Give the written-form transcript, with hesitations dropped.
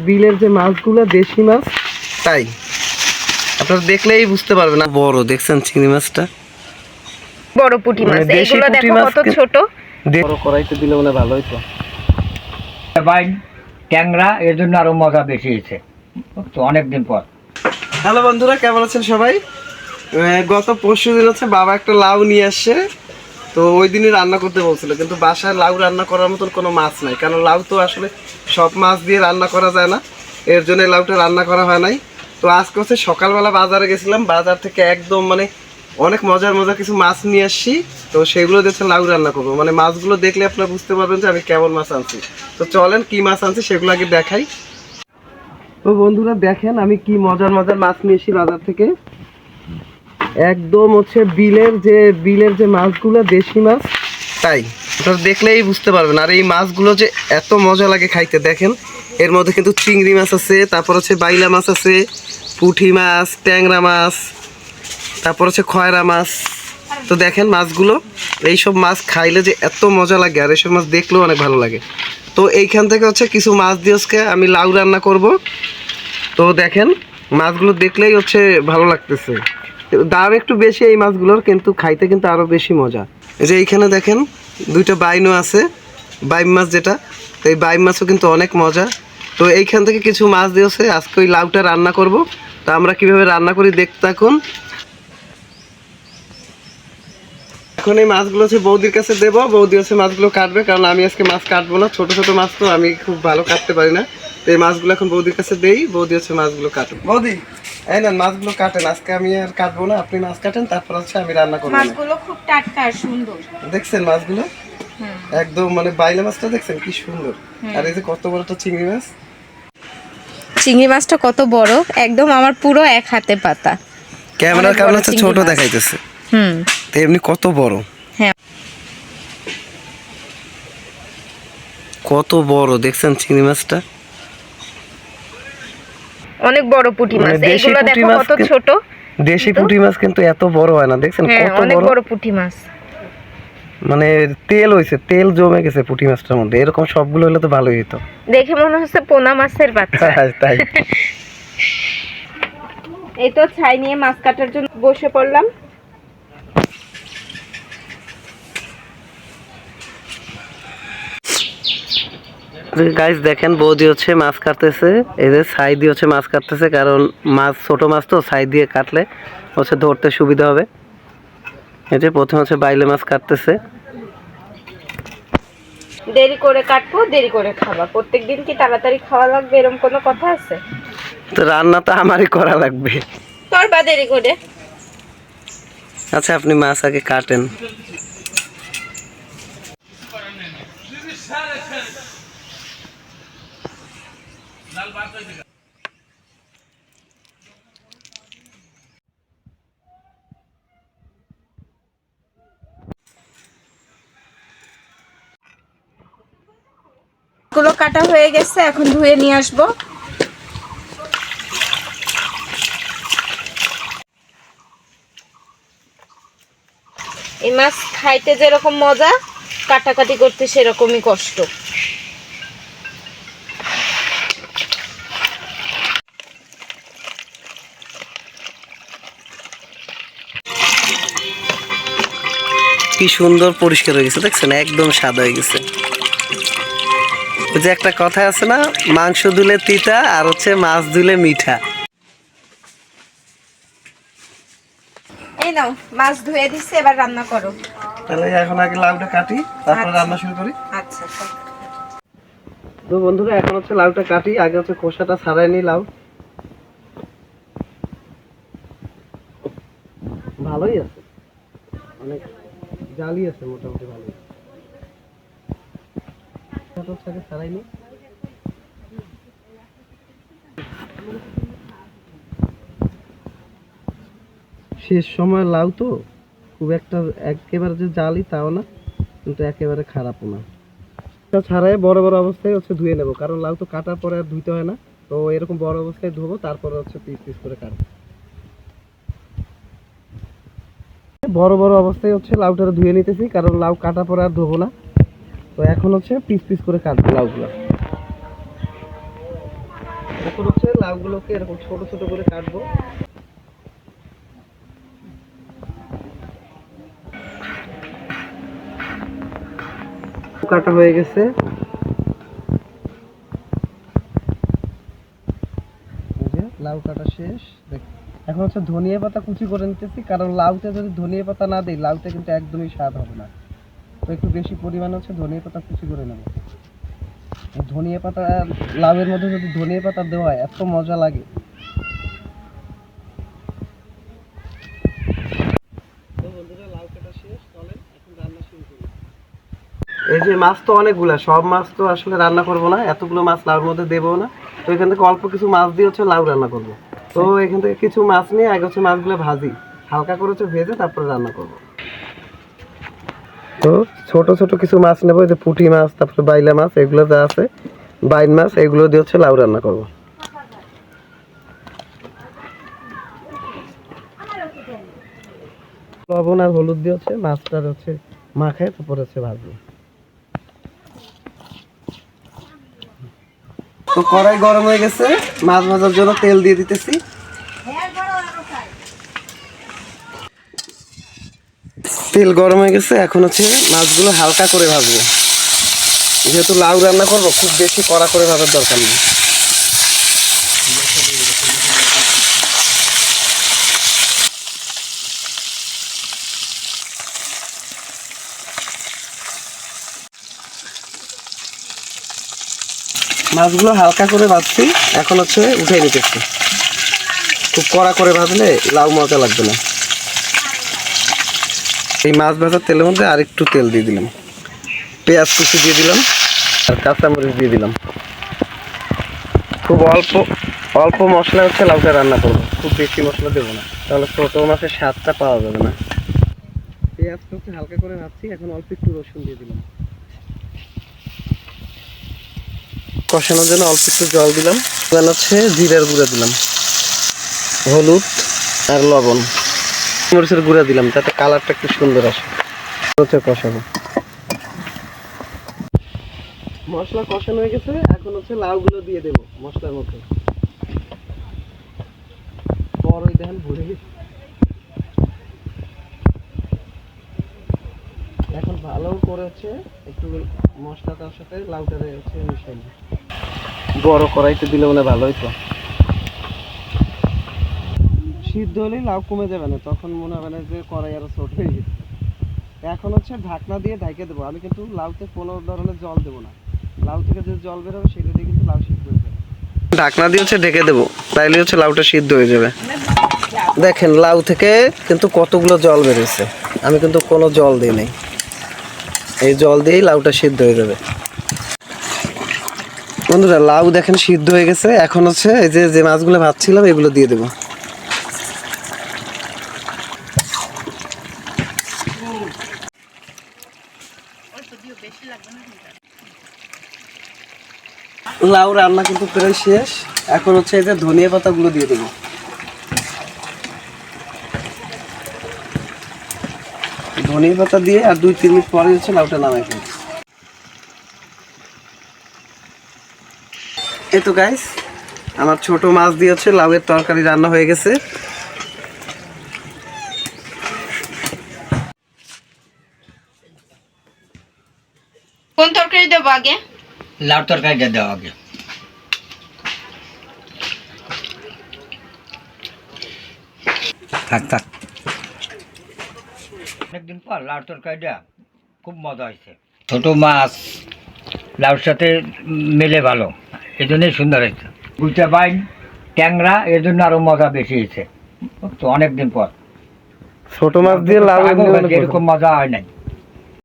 বিলের যে মাছগুলো দেশি মাছ, তাই আপনারা দেখলেই বুঝতে পারবেন। না বড় দেখছেন চিংড়ি মাছটা, বড় পুঁটি মাছ। এগুলো দেখো কত ছোট। বড় কড়াইতে দিলে মনে ভালো হইতো। ভাই ট্যাংরা এর জন্য আরো মজা বেশি হয়েছে তো অনেকদিন পর। হ্যালো বন্ধুরা, কেমন আছেন সবাই? গত পরশু দিন হচ্ছে বাবা একটা লাউ নিয়ে আসছে, তো ওই দিনই রান্না করতে বলছিল, কিন্তু বাসায় লাউ রান্না করার মতন কোনো মাছ নাই, কারণ লাউ তো আসলে সব মাছ দিয়ে রান্না করা যায় না, এর জন্য লাউটা রান্না করা হয় নাই। তো আজকে হচ্ছে সকালবেলা বাজারে গেছিলাম, বাজার থেকে একদম মানে অনেক মজার মজার কিছু মাছ নিয়ে আসছি, তো সেগুলো দেখছেন লাউ রান্না করবো। মানে মাছগুলো দেখলে আপনারা বুঝতে পারবেন যে আমি কেমন মাছ আনছি। তো চলেন কি মাছ আনছি সেগুলো আগে দেখাই। তো বন্ধুরা দেখেন আমি কি মজার মজার মাছ নিয়ে এসেছি বাজার থেকে। একদম হচ্ছে বিলের যে মাছগুলো দেশি মাছ, তাই আপনারা দেখলেই বুঝতে পারবেন। আর এই মাছগুলো যে এত মজা লাগে খাইতে, দেখেন এর মধ্যে কিন্তু চিংড়ি মাছ আছে, তারপর হচ্ছে বাইলা মাছ আছে, পুঁটি মাছ, ট্যাংরা মাছ, তারপর হচ্ছে খয়রা মাছ। তো দেখেন মাছগুলো, এইসব মাছ খাইলে যে এত মজা লাগে, আর এইসব মাছ দেখলেও অনেক ভালো লাগে। তো এইখান থেকে হচ্ছে কিছু মাছ দিয়ে আজকে আমি লাউ রান্না করব। তো দেখেন মাছগুলো দেখলেই হচ্ছে ভালো লাগতেছে, দাম একটু বেশি এই মাছগুলোর, কিন্তু খাইতে কিন্তু আরও বেশি মজা। এই যে এইখানে দেখেন দুইটা বাইনও আছে, বাইম মাছ যেটা, তো এই বাইম মাছও কিন্তু অনেক মজা। তো এইখান থেকে কিছু মাছ দিয়েছে, আজকে ওই লাউটা রান্না করব। তো আমরা কিভাবে রান্না করি দেখতে থাকুন। এখন এই মাছগুলো হচ্ছে বৌদির কাছে দেবো, বৌদি হচ্ছে মাছগুলো কাটবে, কারণ আমি আজকে মাছ কাটবো না, ছোট ছোট মাছ তো আমি খুব ভালো কাটতে পারি না। তো এই মাছগুলো এখন বৌদির কাছে দেই, বৌদি হচ্ছে মাছগুলো কাটে। বৌদি এই না মাছগুলো কাটেন, আজকে আমি আর কাটবো না, আপনি মাছ কাটেন, তারপর হচ্ছে আমি রান্না করবো। মাছগুলো খুব টাটকা আর সুন্দর, দেখছেন মাছগুলো একদম মানে বাইলা মাছটা দেখছেন কি সুন্দর, আর এই যে কত বড় একটা চিংড়ি মাছ। চিংড়ি মাছটা কত বড়, একদম আমার পুরো এক হাতে পাতা। ক্যামেরার কারণে হচ্ছে ছোট দেখাইতেছে, তো এমনি কত বড়। হ্যাঁ কত বড় দেখছেন চিংড়ি মাছটা, অনেক বড় পুঁটি মাছ। এগুলো দেখো কত ছোট। দেশি পুঁটি মাছ কিন্তু এত বড় হয় না, দেখছেন কত অনেক বড় বড় পুঁটি মাছ। মানে তেল হইছে, তেল জমে গেছে পুঁটি মাছটার মধ্যে, এরকম সবগুলো হলে তো ভালোই হতো। দেখে মনে হচ্ছে পোনা মাছের বাচ্চা। তাই এই তো ছাই নিয়ে মাছ কাটার জন্য বসে পড়লাম। গাইস দেখেন বৌদি হচ্ছে মাছ কাটতেছে, এই যে ছাই দিয়ে হচ্ছে মাছ কাটতেছে, কারণ মাছ ছোট মাছ তো ছাই দিয়ে কাটলে হচ্ছে ধরতে সুবিধা হবে। এই যে প্রথমে হচ্ছে বাইলে মাছ কাটতেছে। দেরি করে কাটবো, দেরি করে খাবা। প্রত্যেকদিন কি তাড়াতাড়ি খাওয়া লাগবে এরকম কোনো কথা আছে? তো রান্না তো আমারই করা লাগবে। তোর বা দেরি করে। আচ্ছা আপনি মাছ আগে কাটেন। গুলো কাটা হয়ে গেছে, এখন ধুয়ে নিয়ে আসবো। এই মাছ খাইতে যেরকম মজা, কাটাকাটি করতে সেরকমই কষ্ট। কি সুন্দর পরিষ্কার হয়ে গেছে, দেখছেন একদম সাদা হয়ে গেছে। যে একটা কথা আছে না, মাংস ধুলে তিতা আর হচ্ছে মাছ ধুলে মিঠা। এই নাও মাছ ধুয়ে দিচ্ছে, এবার রান্না করো। তাহলে এখন আগে লাউটা কাটি, তারপর রান্না শুরু করি। আচ্ছা তো বন্ধুরা এখন হচ্ছে লাউটা কাটি, আগে হচ্ছে খোসাটা ছাড়াই নি। লাউ ভালোই আছে, অনেক জালি আছে, মোটামুটি ভালোই। ছাড়াই নি। শেষ সময় লাউ তো খুব একটা একেবারে যে জালি তাও না, কিন্তু একেবারে খারাপও না। ছাড়াই বড় বড় অবস্থায় হচ্ছে ধুয়ে নেবো, কারণ লাউ তো কাটার পরে আর ধুইতে হয় না। তো এরকম বড় অবস্থায় ধোবো, তারপরে হচ্ছে পিস পিস করে কাটবো। বড় বড় অবস্থায় হচ্ছে লাউটা ধুয়ে নিতেছি, কারণ লাউ কাটার পরে আর ধোবো না। তো এখন হচ্ছে পিস পিস করে কাটবো লাউগুলো। এখন হচ্ছে লাউগুলোকে এরকম ছোট ছোট করে কাটবো। কাটা হয়ে গেছে। লাউ কাটা শেষ। এখন হচ্ছে ধনিয়া পাতা কুচি করে নিতেছি, কারণ লাউতে যদি ধনিয়া পাতা না দিই লাউতে কিন্তু একদমই স্বাদ হবে না। তো একটু বেশি পরিমাণে হচ্ছে ধনিয়া পাতা কুচি করে নেব। ধনিয়া পাতা লাউয়ের মধ্যে যদি ধনিয়া পাতা দেওয়া হয় এত মজা লাগে। এই যে মাছ তো অনেকগুলা, সব মাছ তো আসলে রান্না করব না, এতগুলো মাছ লাউর মধ্যে দেবো না। তো এখান থেকে অল্প কিছু মাছ দিয়ে হচ্ছে লাউ রান্না করব। তো এখান থেকে কিছু মাছ নিয়ে আগে হচ্ছে মাছগুলো ভাজি, হালকা করে হচ্ছে ভেজে তারপরে রান্না করব। তো ছোট ছোট কিছু মাছ নেবো, এই যে পুঁটি মাছ, তারপরে বাইলা মাছ, এগুলো যা আছে, বাইন মাছ, এগুলো দিয়ে হচ্ছে লাউ রান্না করব। লবণ আর হলুদ দিয়ে হচ্ছে মাছটার হচ্ছে মাখায় তারপরে হচ্ছে ভাজবো। তো কড়াই গরম হয়ে গেছে, মাছ ভাজার জন্য তেল দিয়ে দিতেছি। তেল গরম হয়ে গেছে, এখন হচ্ছে মাছগুলো হালকা করে ভাজবো। যেহেতু লাউ রান্না করবো, খুব বেশি কড়া করে ভাজার দরকার নেই। মাছগুলো হালকা করে ভাজছি, এখন হচ্ছে উঠে নিতেছি। খুব কড়া করে ভাজলে লাউ মজা লাগবে না। এই মাছ ভাজার তেলের মধ্যে আরেকটু তেল দিয়ে দিলাম, পেঁয়াজ কুচি দিয়ে দিলাম আর কাঁচামরিচ দিয়ে দিলাম। খুব অল্প অল্প মশলা হচ্ছে লাউটা রান্না করবো, খুব বেশি মশলা দেবো না, তাহলে ছোটো মাছের স্বাদটা পাওয়া যাবে না। পেঁয়াজটা হচ্ছে হালকা করে ভাজছি, এখন অল্প একটু রসুন দিয়ে দিলাম। কষানোর জন্য অল্প একটু জল দিলাম, হচ্ছে জিরার গুঁড়া দিলাম, হলুদ আর লবণ, মরিচের গুঁড়া দিলাম যাতে কালারটা একটু সুন্দর আসে। হচ্ছে কষাবো। মশলা কষানো হয়ে গেছে, এখন হচ্ছে লাউগুলো দিয়ে দেবো মশলার মধ্যে। বড়ই দেখেন ভরে গেছে। এখন ভালো করে হচ্ছে একটু মশলাটার সাথে লাউটারে হচ্ছে মিশাই নিই। বড় কড়াইতে দিলে মনে ভালো হইতো। সিদ্ধ হলেই লাউ কমে যাবে না, তখন মনে হবে না যে কড়াই আরো ছোট হয়ে গেছে। এখন হচ্ছে ঢাকনা দিয়ে ঢেকে দেবো। আমি কিন্তু লাউতে কোনো ধরনের জল দেবো না, লাউ থেকে যে জল বেরোবে সেটা দিয়ে কিন্তু লাউ সিদ্ধ হয়ে যাবে। ঢাকনা দিয়ে হচ্ছে ঢেকে দেবো, তাইলে হচ্ছে লাউটা সিদ্ধ হয়ে যাবে। দেখেন লাউ থেকে কিন্তু কতগুলো জল বেরোচ্ছে, আমি কিন্তু কোনো জল দিই নাই। এই জল দিয়েই লাউটা সিদ্ধ হয়ে যাবে। বন্ধুরা লাউ দেখেন সিদ্ধ হয়ে গেছে, এখন হচ্ছে এই যে মাছগুলো ভাজছিলাম এগুলো দিয়ে দেবো। লাউ রান্না কিন্তু প্রায় শেষ, এখন হচ্ছে এই যে ধনিয়া পাতাগুলো দিয়ে দেবো। ধনিয়া পাতা দিয়ে আর 2-3 মিনিট পরে হচ্ছে লাউটা নামাই ফেলবো। এই তো গাইস, আমার ছোট মাছ দিয়ে হচ্ছে লাউয়ের তরকারি রান্না হয়ে গেছে। কোন তরকারি দেবো আগে? লাউ তরকারিটা দেওয়া আগে। থাক থাক, অনেকদিন পর লাউ তরকারিটা খুব মজা হয়েছে। ছোট মাছ লাউর সাথে মেলে ভালো, এই জন্যই সুন্দর হয়েছে। গুইটা বাইন ট্যাংরা, এর জন্য আরো মজা বেশি হয়েছে। তো অনেকদিন পর ছোট মাছ দিয়ে লাউ এরকম মজা হয় নাই।